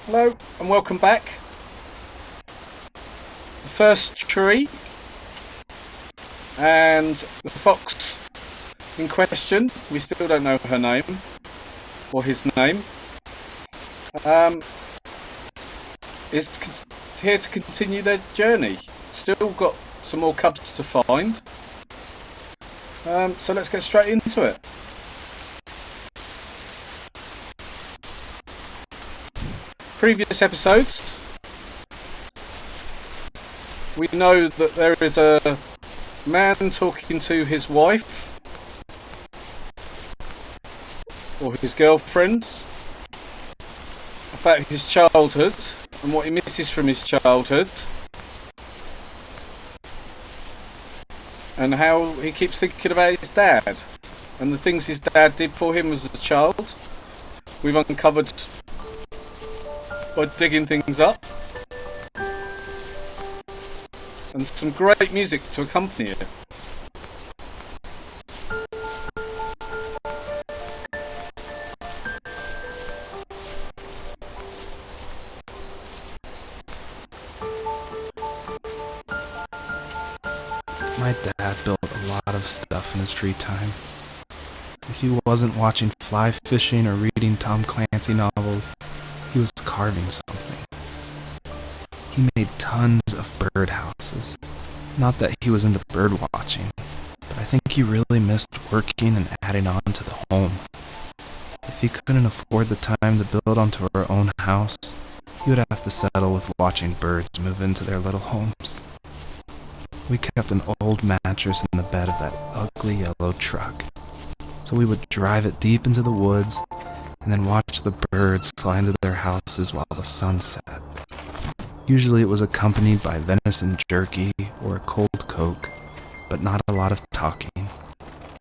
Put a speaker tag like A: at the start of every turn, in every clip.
A: Hello and welcome back. The first tree and the fox in question, we still don't know her name or his name, is here to continue their journey. Still got some more cubs to find, so let's get straight into it. Previous episodes, we know that there is a man talking to his wife or his girlfriend about his childhood and what he misses from his childhood and how he keeps thinking about his dad and the things his dad did for him as a child. We've uncovered by digging things up, and some great music to accompany it.
B: My dad built a lot of stuff in his free time. If he wasn't watching fly fishing or reading Tom Clancy novels, he was carving something. He made tons of birdhouses. Not that he was into bird watching, but I think he really missed working and adding on to the home. If he couldn't afford the time to build onto our own house, he would have to settle with watching birds move into their little homes. We kept an old mattress in the bed of that ugly yellow truck, so we would drive it deep into the woods and then watch the birds fly into their houses while the sun set. Usually it was accompanied by venison jerky or a cold Coke, but not a lot of talking,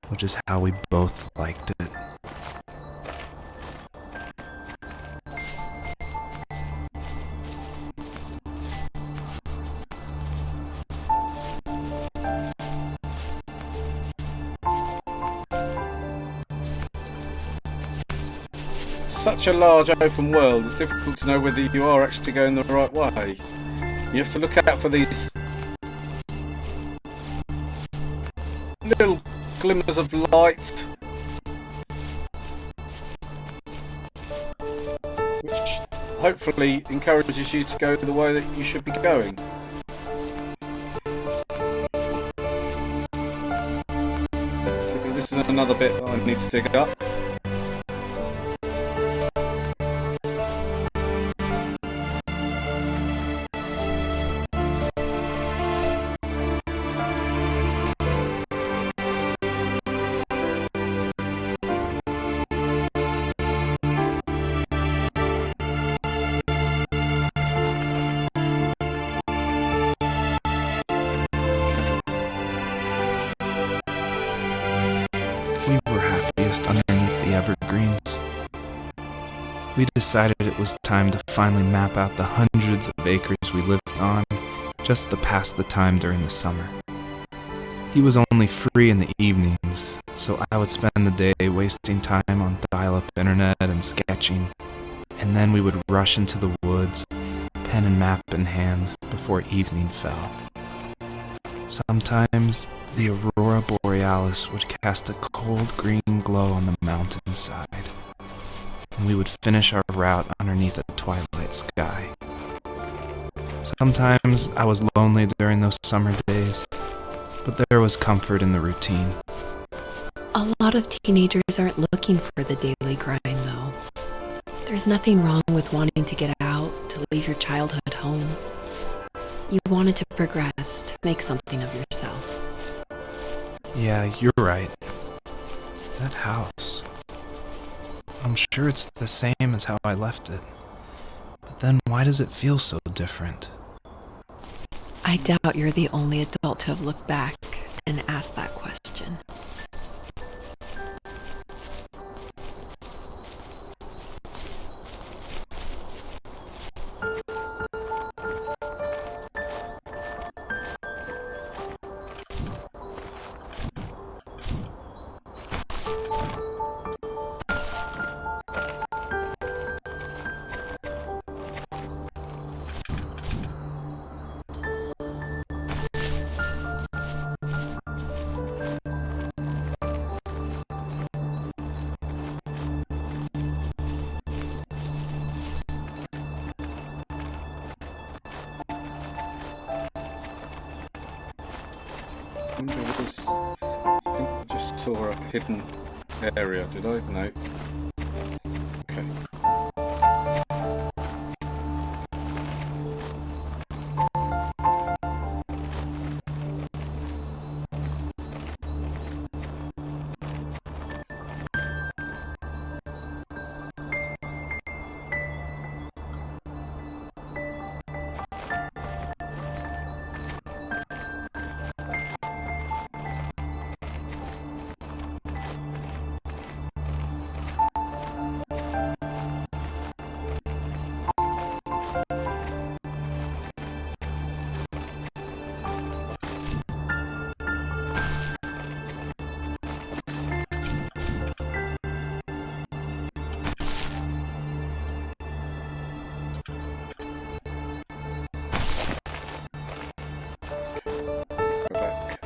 B: which is how we both liked it.
A: Such a large open world, it's difficult to know whether you are actually going the right way. You have to look out for these little glimmers of light, which hopefully encourages you to go the way that you should be going. So this is another bit that I need to dig up.
B: We were happiest underneath the evergreens. We decided it was time to finally map out the hundreds of acres we lived on just to pass the time during the summer. He was only free in the evenings, so I would spend the day wasting time on dial-up internet and sketching, and then we would rush into the woods, pen and map in hand, before evening fell. Sometimes the aurora borealis would cast a cold green glow on the mountainside, and we would finish our route underneath a twilight sky. Sometimes I was lonely during those summer days, but there was comfort in the routine.
C: A lot of teenagers aren't looking for the daily grind, though. There's nothing wrong with wanting to get out, to leave your childhood home. You wanted to progress, to make something of yourself.
B: Yeah, you're right. That house. I'm sure it's the same as how I left it. But then why does it feel so different?
C: I doubt you're the only adult to have looked back and asked that question.
A: wonder if there's... I think I just saw a hidden area, did I? No. Okay. Go back.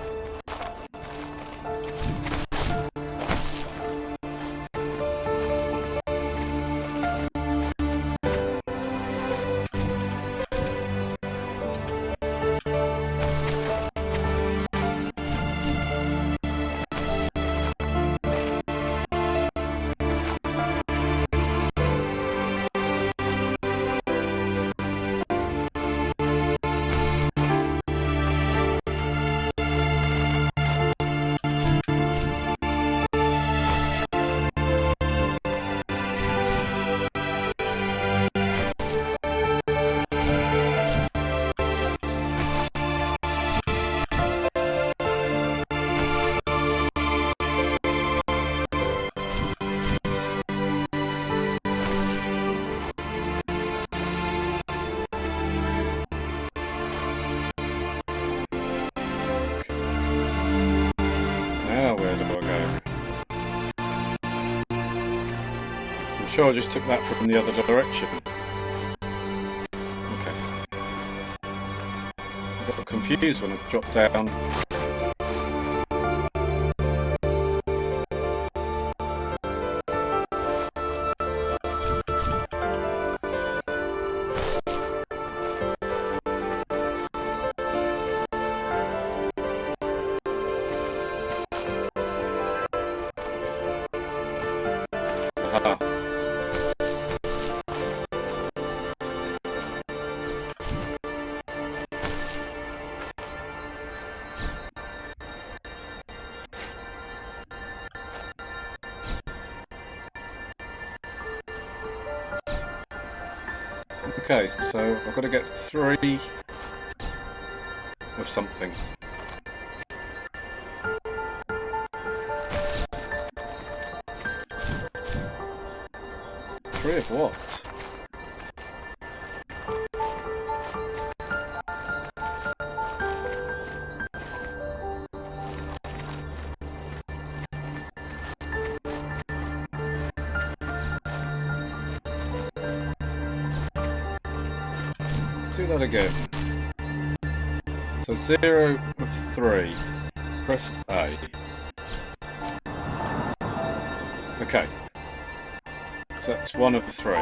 A: Now where do I go? So I'm sure I just took that from the other direction. Okay. I got confused when I dropped down. Aha. Okay, so I've got to get 3 of something. 3 of what? Do that again. So 0 of 3. Press A. Okay. So that's 1 of 3.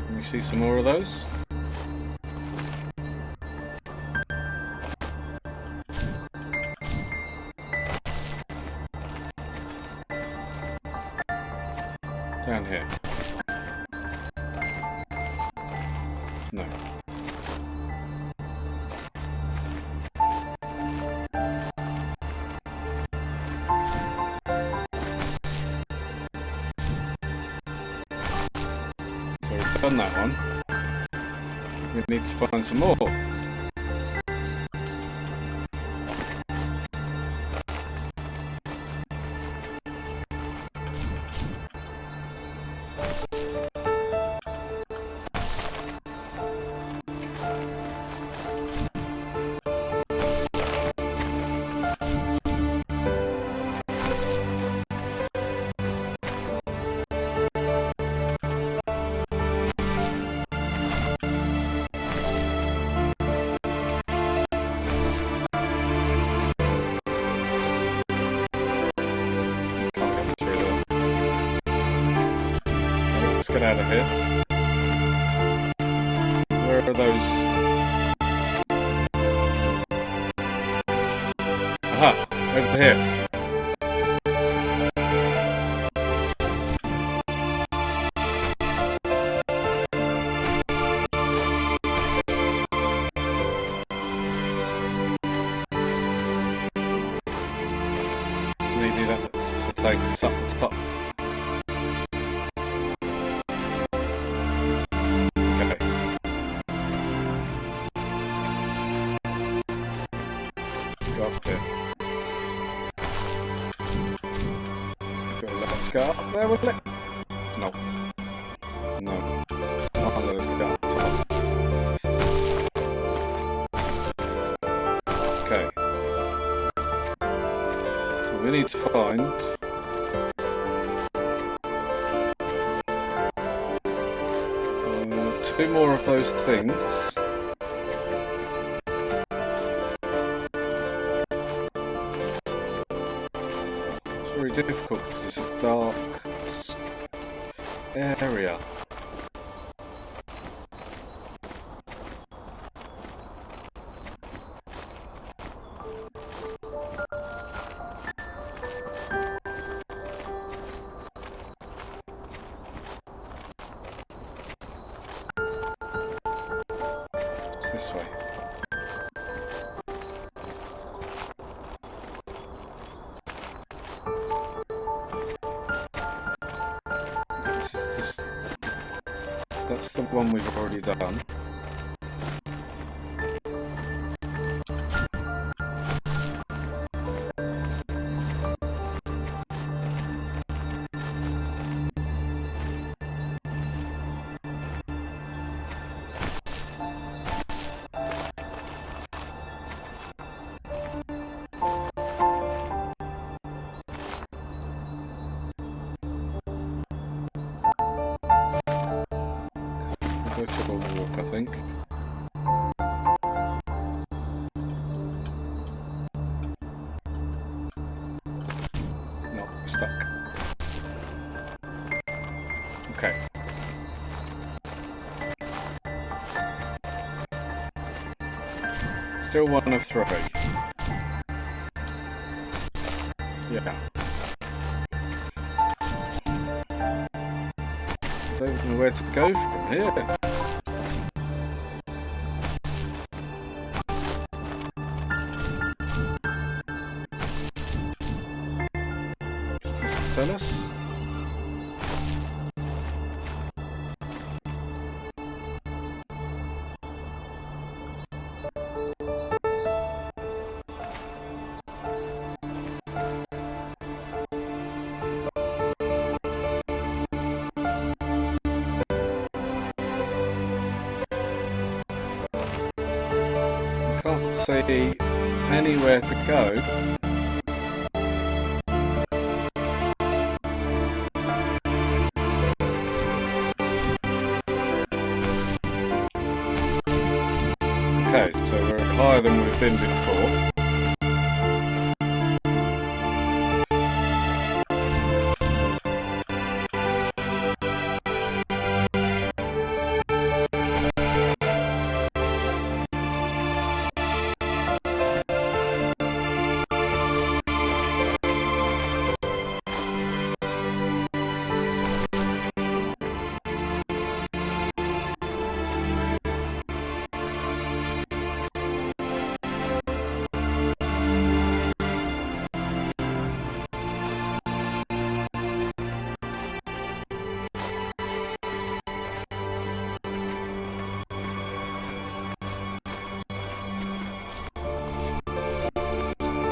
A: Can we see some more of those? Down here. No. So we've done that one. We need to find some more. get out of here. Where are those? Aha! Over here. Maybe that's to take us up the top. Okay. Go up here. Let's go up there, will it? No. No. Can't let us get up the top. Okay. So we need to find... two more of those things. It's very difficult because it's a dark area. This way. That's the one we've already done. Go to the walk, I think. No, we're stuck. Okay. Still one of three. Yeah. Don't know where to go from here. Does this tell us? Can't see anywhere to go. Okay, so we're higher than we've been before.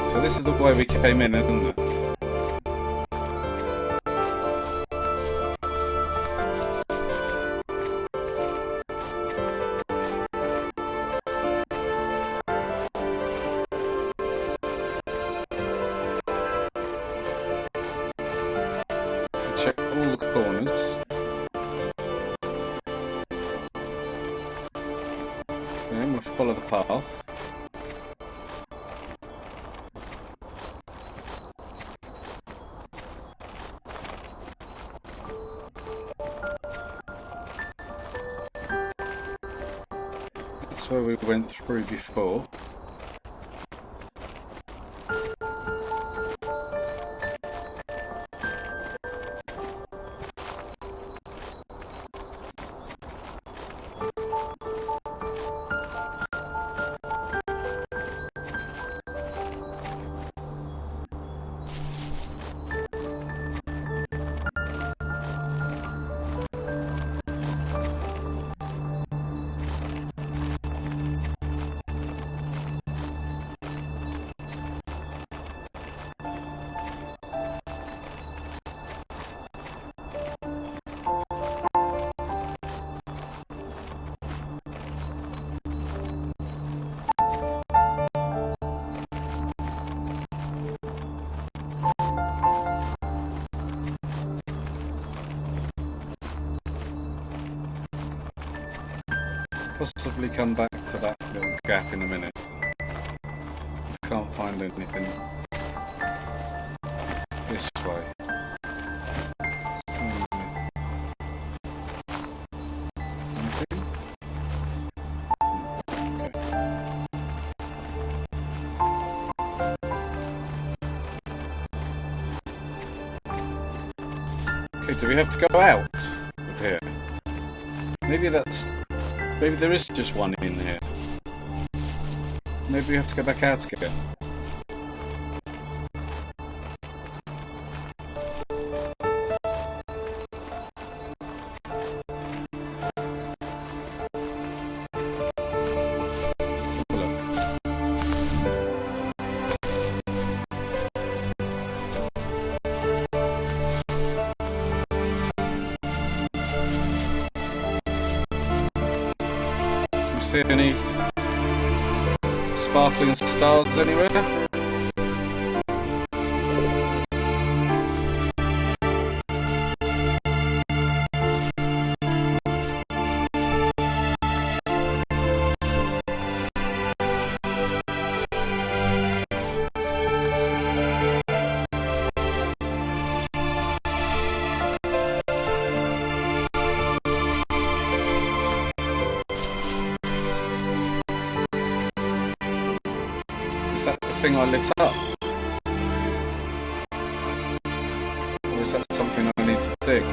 A: So this is the way we came in, isn't it? Check all the corners. Okay, we'll follow the path. That's where we went through before. Possibly come back to that little gap in a minute. Can't find anything this way. Anything? Okay, do we have to go out of here? Maybe there is just one in here. Maybe we have to go back out again. See any sparkling stars anywhere? Thing I lit up? Or is that something I need to dig?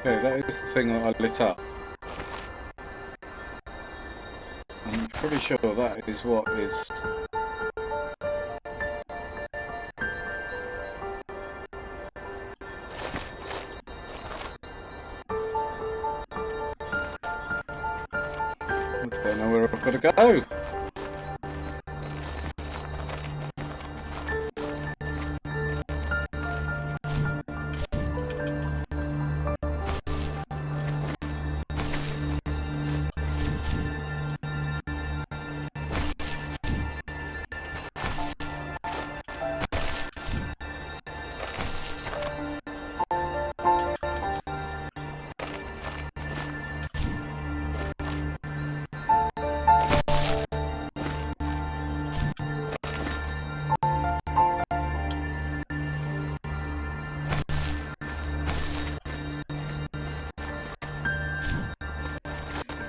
A: Okay, that is the thing that I lit up. I'm pretty sure that is what is... I don't know where I've got to go.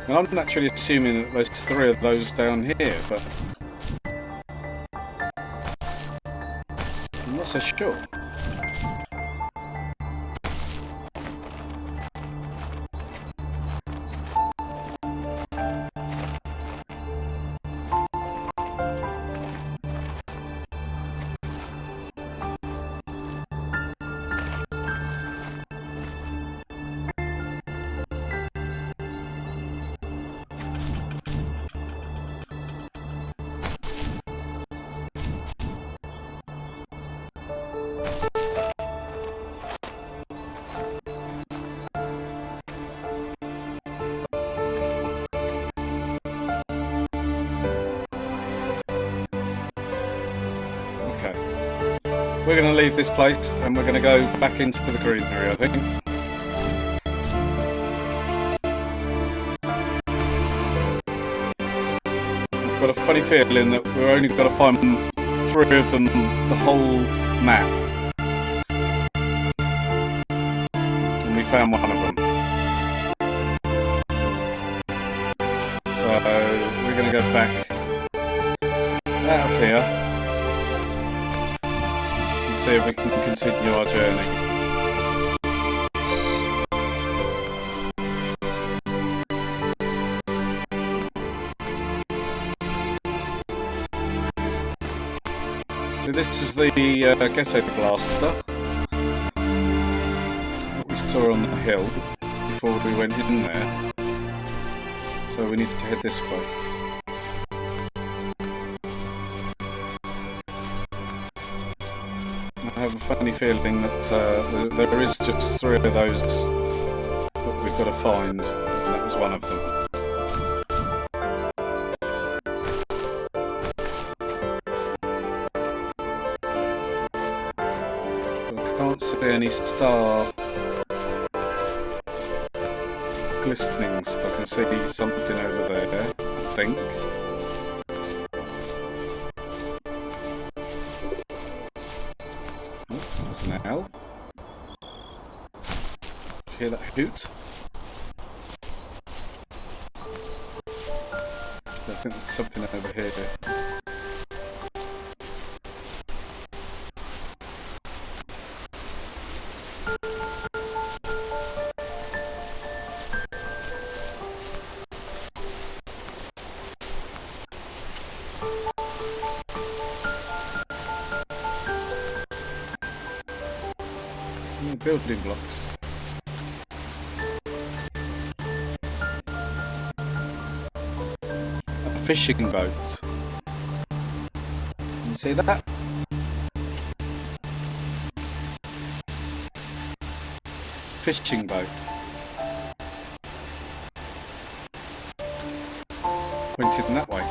A: And I'm naturally assuming that there's 3 of those down here, but I'm not so sure. Okay. We're going to leave this place and we're going to go back into the greenery, I think. I've got a funny feeling that we're only going to find 3 of them the whole map. And we found one of them. So we're going to go back out of here and see if we can continue our journey. So this was the ghetto blaster that we saw on the hill before we went in there. So we need to head this way. I have a funny feeling that there is just 3 of those that we've got to find, and that was one of them. I can't see any star glistenings. I can see something over there, I think. Oh, there's an owl. Hear that hoot? I think there's something over here. Building blocks. A fishing boat. Can you see that? Fishing boat. Pointed in that way.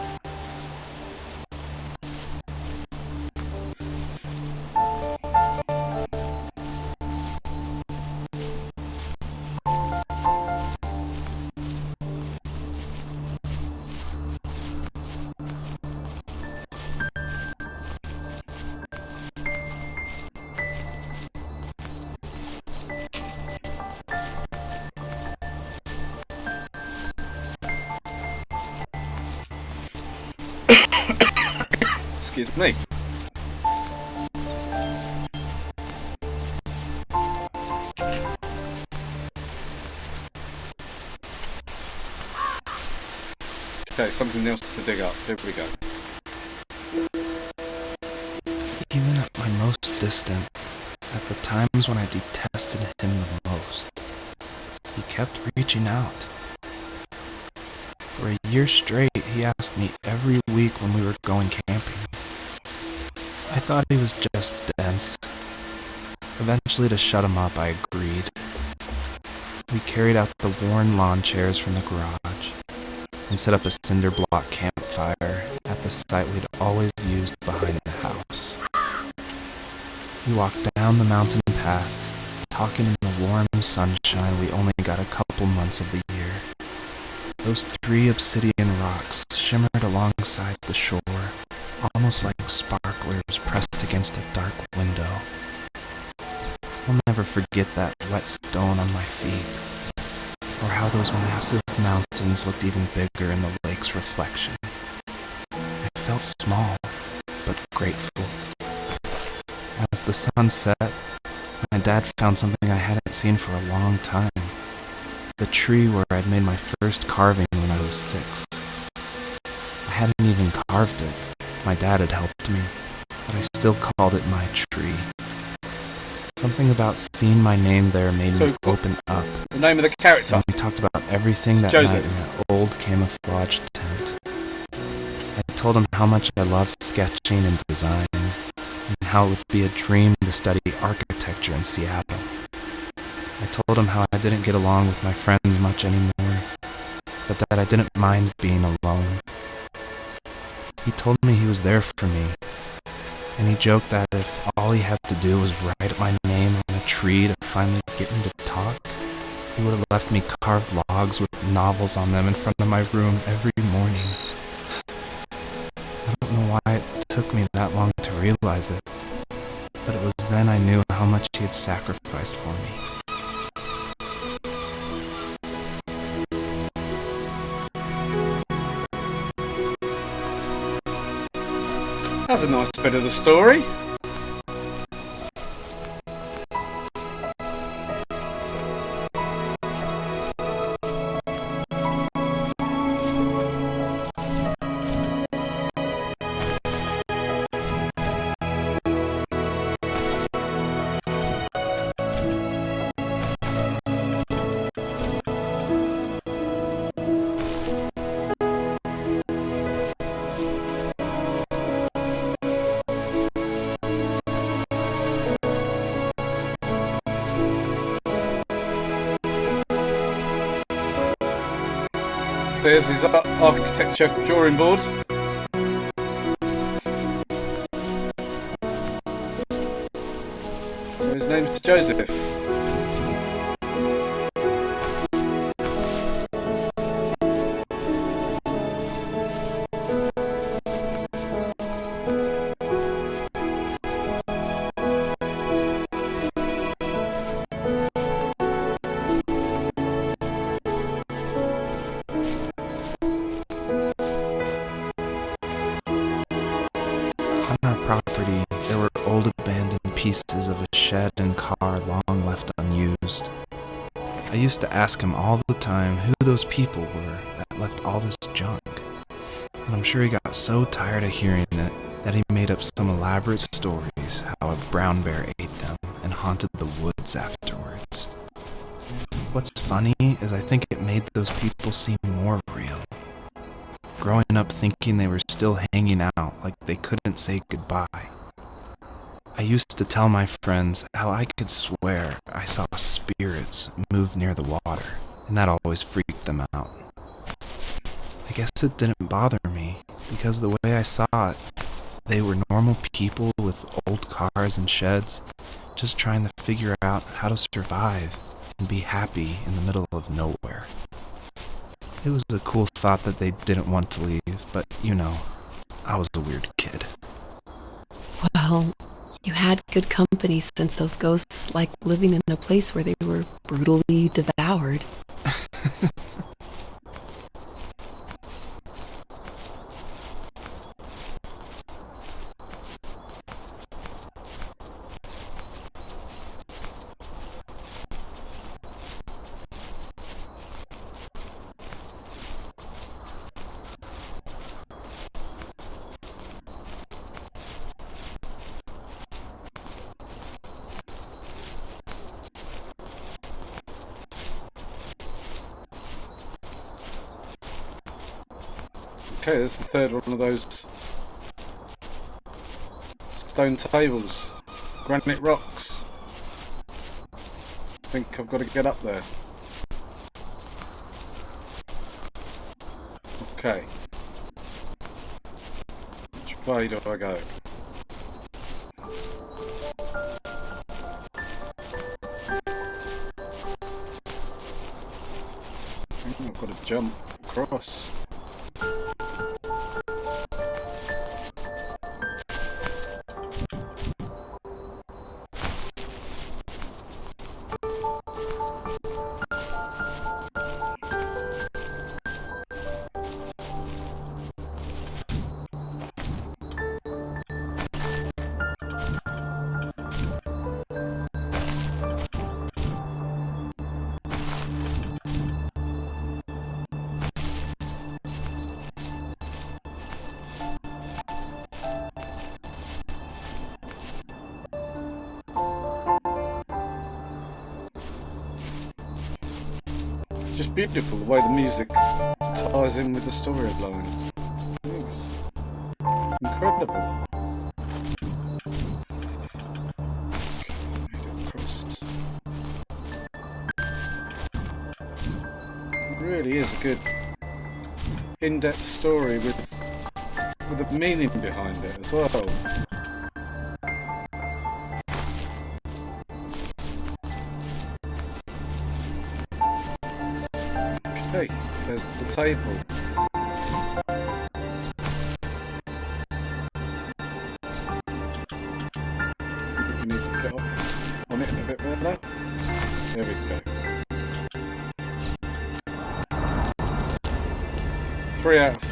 A: Excuse me. Okay, something else to dig up. Here we go.
B: Even at my most distant, at the times when I detested him the most, he kept reaching out. For a year straight, he asked me every week when we were going camping. I thought he was just dense. Eventually, to shut him up, I agreed. We carried out the worn lawn chairs from the garage and set up a cinder block campfire at the site we'd always used behind the house. We walked down the mountain path, talking in the warm sunshine we only got a couple months of the year. Those 3 obsidian rocks shimmered alongside the shore, almost like sparklers pressed against a dark window. I'll never forget that wet stone on my feet, or how those massive mountains looked even bigger in the lake's reflection. I felt small, but grateful. As the sun set, my dad found something I hadn't seen for a long time. The tree where I'd made my first carving when I was 6. I hadn't even carved it. My dad had helped me, but I still called it my tree. Something about seeing my name there made me open up.
A: The name of the character?
B: And we talked about everything that
A: Joseph.
B: night in that old camouflage tent. I told him how much I loved sketching and designing, and how it would be a dream to study architecture in Seattle. I told him how I didn't get along with my friends much anymore, but that I didn't mind being alone. He told me he was there for me, and he joked that if all he had to do was write my name on a tree to finally get me to talk, he would have left me carved logs with novels on them in front of my room every morning. I don't know why it took me that long to realize it, but it was then I knew how much he had sacrificed for me.
A: That's a nice bit of the story. There's his architecture drawing board. So his name's Joseph.
B: Property, there were old abandoned pieces of a shed and car long left unused. I used to ask him all the time who those people were that left all this junk, and I'm sure he got so tired of hearing it that he made up some elaborate stories how a brown bear ate them and haunted the woods afterwards. What's funny is I think it made those people seem more real. Growing up thinking they were still hanging out like they couldn't say goodbye. I used to tell my friends how I could swear I saw spirits move near the water, and that always freaked them out. I guess it didn't bother me, because the way I saw it, they were normal people with old cars and sheds, just trying to figure out how to survive and be happy in the middle of nowhere. It was a cool thought that they didn't want to leave, but, you know, I was a weird kid.
C: Well, you had good company since those ghosts like living in a place where they were brutally devoured.
A: Okay, there's the third one of those stone tables, granite rocks. I think I've got to get up there. Okay. Which way do I go? I think I've got to jump across. It's just beautiful the way the music ties in with the storyline. It's incredible. really is a good in-depth story with a meaning behind it as well. Okay, there's the table. We need to get up on it a bit more now. There we go. 3 out of 3.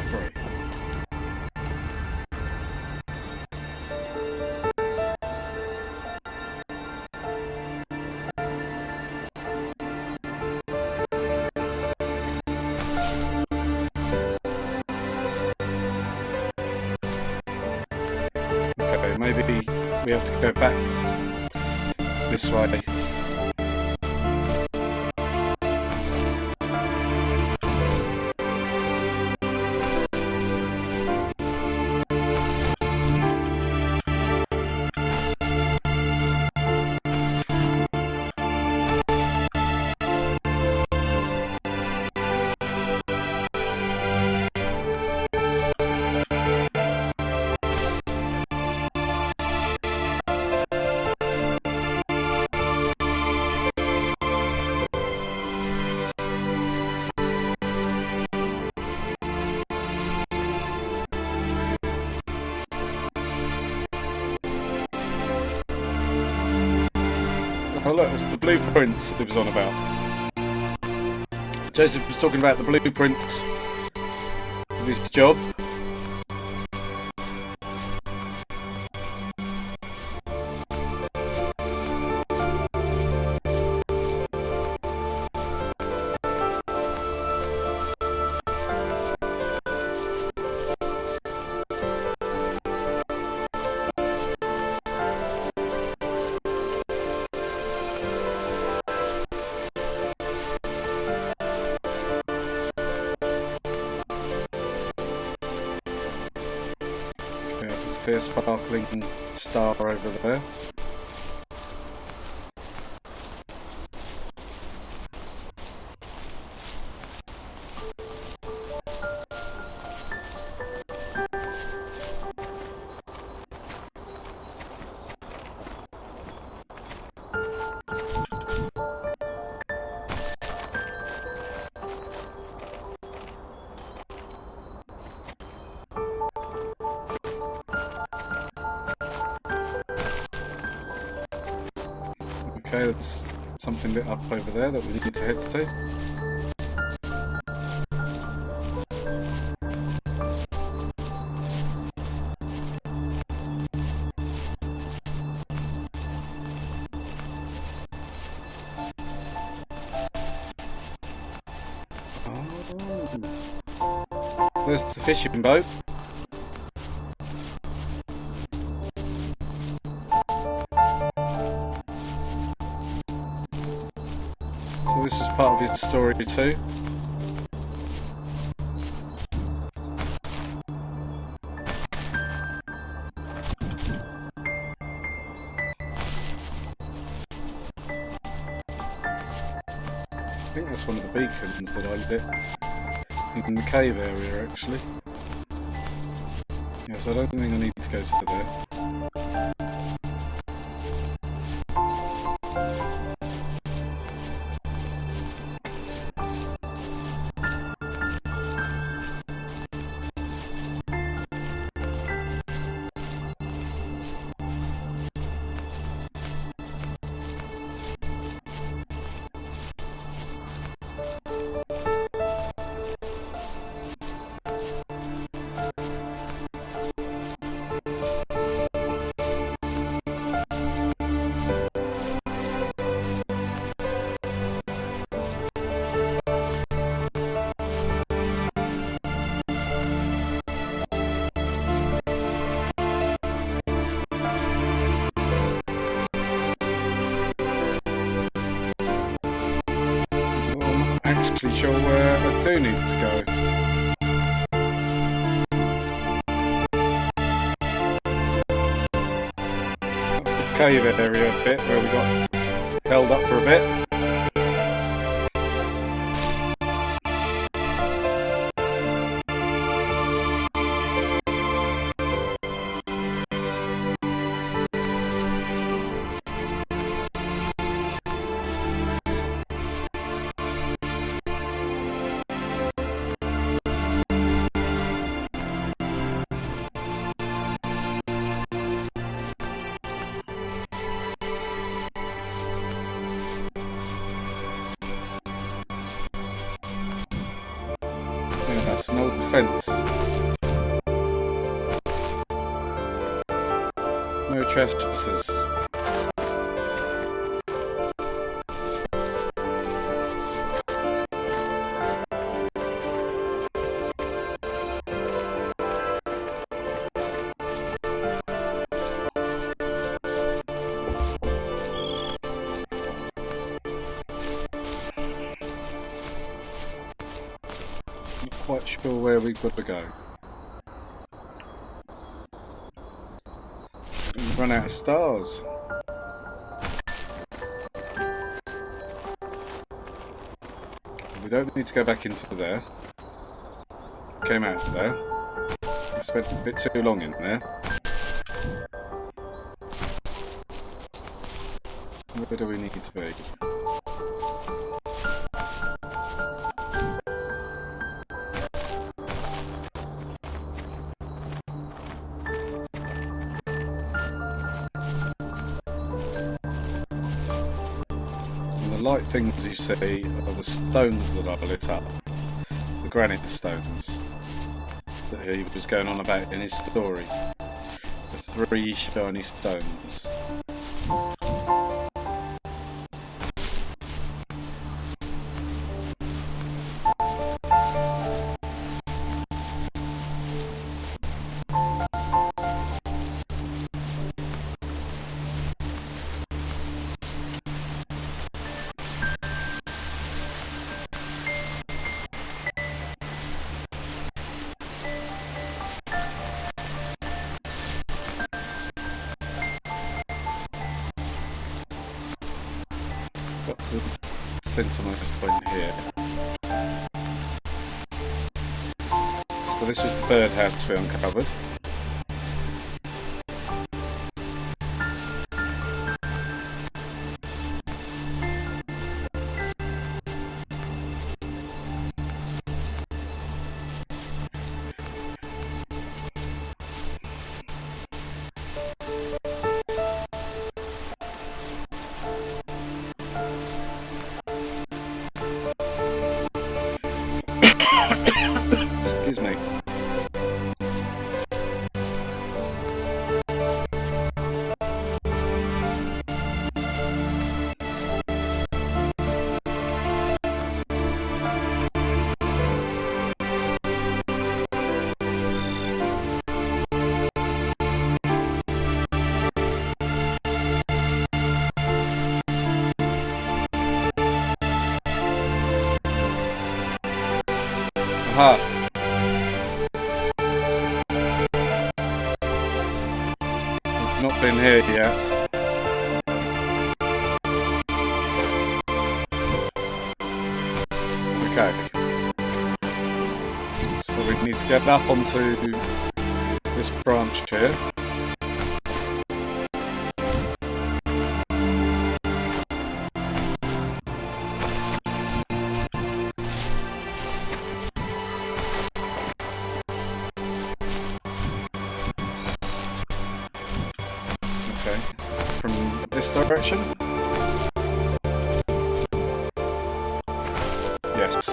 A: Okay, maybe we have to go back this way. Oh look, it's the blueprints it was on about. Joseph was talking about the blueprints of his job. See a sparkling star over there. Okay, there's something lit up over there that we need to head to. Oh, there's the fishing boat. So this is part of his story too. I think that's one of the beacons that I lit in the cave area actually. Yeah, so I don't think I need to go to there. Sure where I do need to go. That's the cave area bit where we got held up for a bit. It's an old fence. No trespassers. Not quite sure where we've got to go. We've run out of stars. We don't need to go back into there. Came out of there. I spent a bit too long in there. Where do we need to be? Light things you see are the stones that are lit up, the granite stones that he was going on about in his story, the 3 shiny stones. Got to the centremost point here. So this was the birdhouse we uncovered. Excuse me. Aha. I've not been here yet. Okay. So we need to get up onto this branch here. Okay, from this direction? Yes.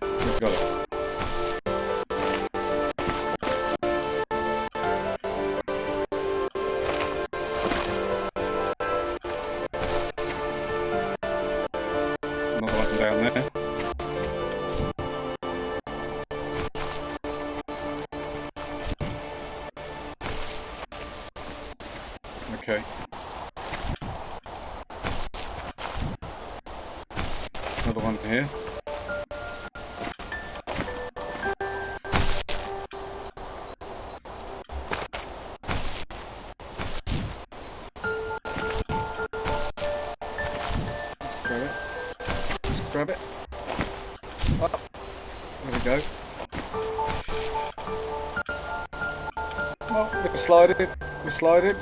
A: We've got it. Another one down there. Okay. Another one here. Let's grab it. Up. There we go. Oh, we're sliding. We're sliding.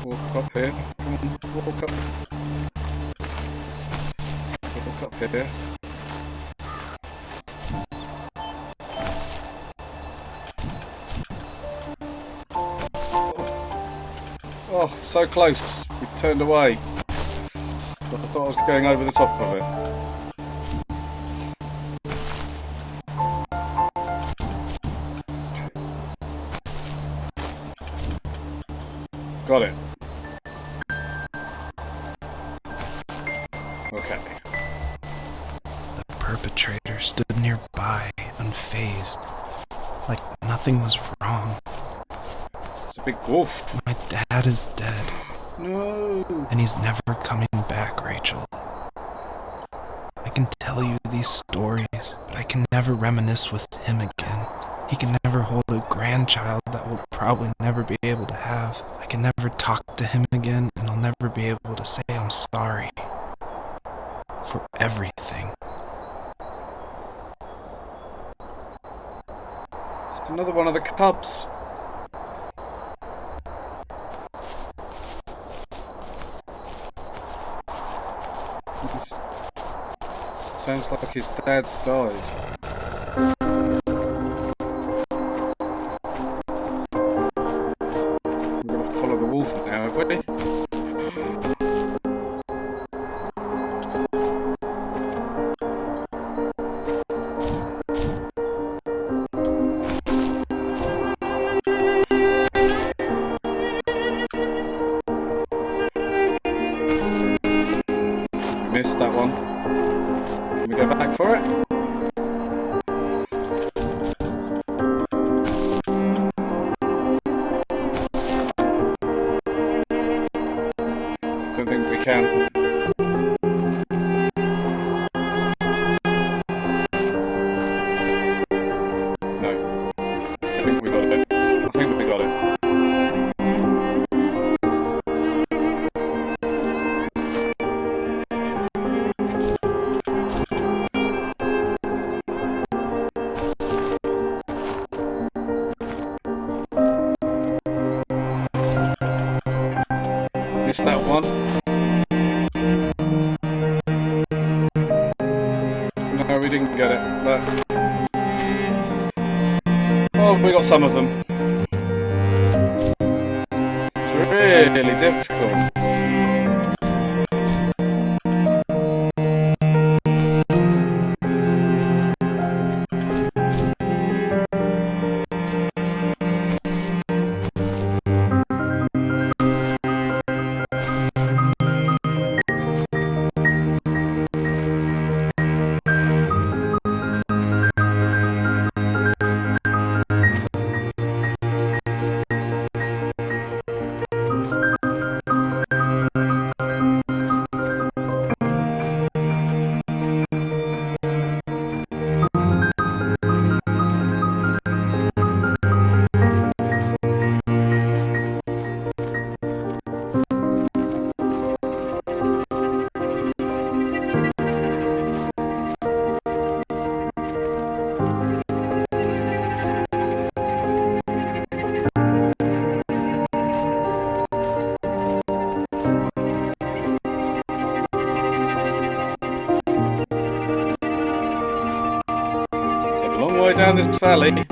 A: Walk up here. Come on, walk up. Walk up here. so close. We turned away. But I thought I was going over the top of it. Got it. Okay.
B: The perpetrator stood nearby, unfazed, like nothing was wrong.
A: It's a big wolf.
B: My dad is dead,
A: No.
B: and he's never coming back, Rachel. I can tell you these stories, but I can never reminisce with him again. He can never hold a grandchild that we'll probably never be able to have. I can never talk to him again, and I'll never be able to say I'm sorry for everything.
A: Just another one of the cubs. Sounds like his dad's died. We've got to follow the wolf now, have we? Missed that one. Can we go back for it? Don't think we can. No. I think we got it. I think we got it. Missed that one. No, we didn't get it. But... oh, we got some of them. It's really difficult. Down this valley.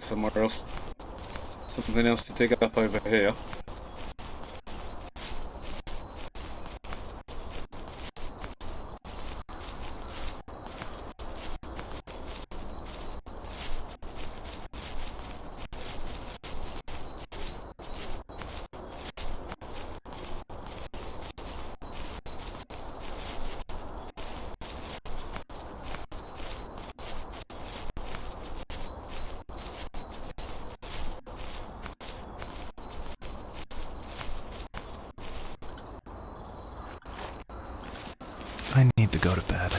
A: Somewhere else. Something else to dig up over here.
B: I need to go to bed.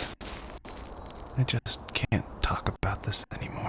B: I just can't talk about this anymore.